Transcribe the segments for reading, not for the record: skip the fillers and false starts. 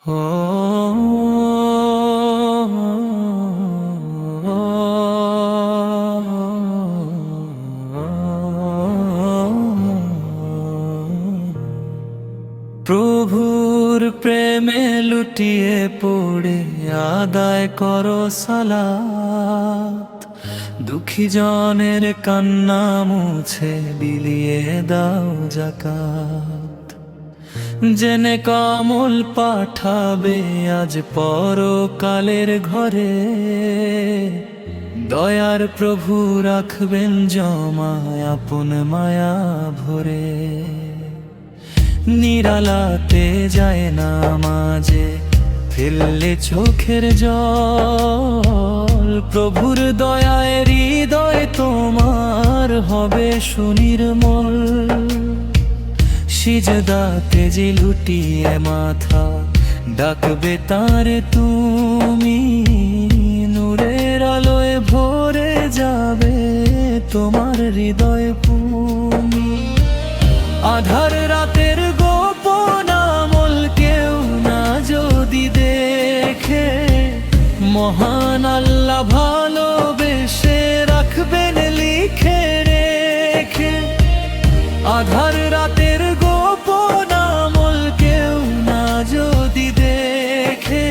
প্রভুর প্রেমে লুটিয়ে পড়ে আদায় করো সালাত, দুঃখী জনের কান্না মুছে বিলিয়ে দাও যাকাত। জেনে কমল পাঠাবে আজ পরকালের ঘরে, দয়ার প্রভু রাখবেন জমায় আপন মায়া ভরে। নিরালাতে যায় না মাঝে ফেললে চোখের জল, প্রভুর দয়ায় হৃদয় তোমার হবে সুনির্মল। সিজদাতে যে লুটিয়ে মাথা ডাকবে তারে তুমি, নূরের আলোয় ভরে যাবে তোমার হৃদয় ভূমি। আধার রাতের গোপন আমল কেউ না যদি দেখে, মহান আল্লাহ ভালোবেসে রাখবেন লিখে রেখে। আধার রাতের গোপন আমল কেউ না যদি দেখে,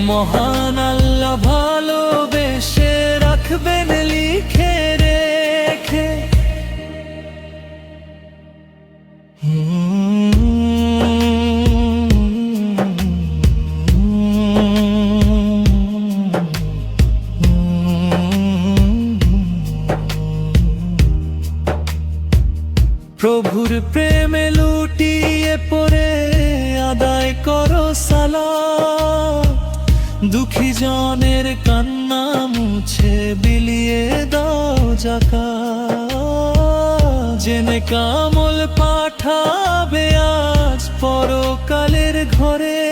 মহান আল্লাহ ভালোবেসে রাখবেন লিখে রেখে। প্রভুর প্রেমে লুটিয়ে পড়ে আদায় করো সালাত, দুঃখী জনের কান্না মুছে বিলিয়ে দাও যাকাত। জেনে কামল পাঠাবে আজ পরকালের ঘরে,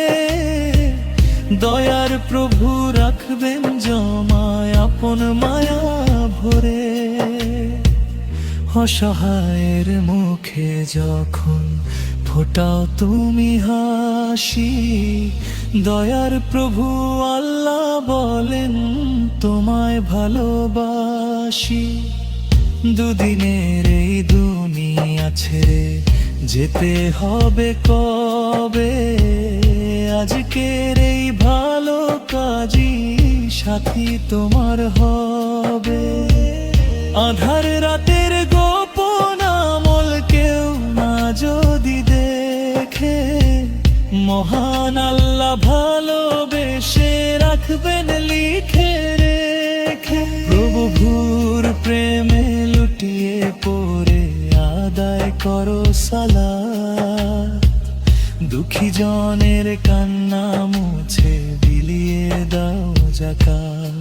দয়ার প্রভু রাখবেন জমায় আপন মায়া ভরে। অসহায়ের মুখে যখন ফোটাও তুমি হাসি, দয়ার প্রভু আল্লাহ বলেন তোমায় ভালোবাসি। দুদিনের এই দুনিয়া ছেড়ে যেতে হবে কবে, আজকের এই ভালো কাজই সাথী তোমার হবে। আধার রাতের গোপন আমল কেউ না যদি দেখে, মহান আল্লাহ ভালোবেসে রাখবেন লিখে রেখে। প্রভুর প্রেমে লুটিয়ে পড়ে আদায় করো সালাত, দুঃখী জনের কান্না মুছে বিলিয়ে দাও যাকাত।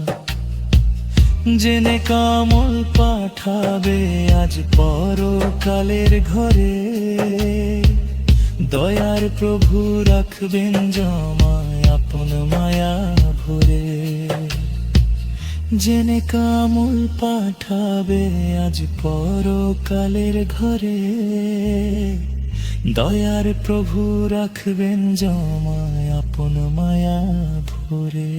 জেনে কামল পাঠাবে আজ পরকালের ঘরে, দয়ার প্রভু রাখবেন জমায় আপন মায়া ভরে। জেনে কামল পাঠাবে আজ পরকালের ঘরে, দয়ার প্রভু রাখবেন জমায় আপন মায়া ভরে।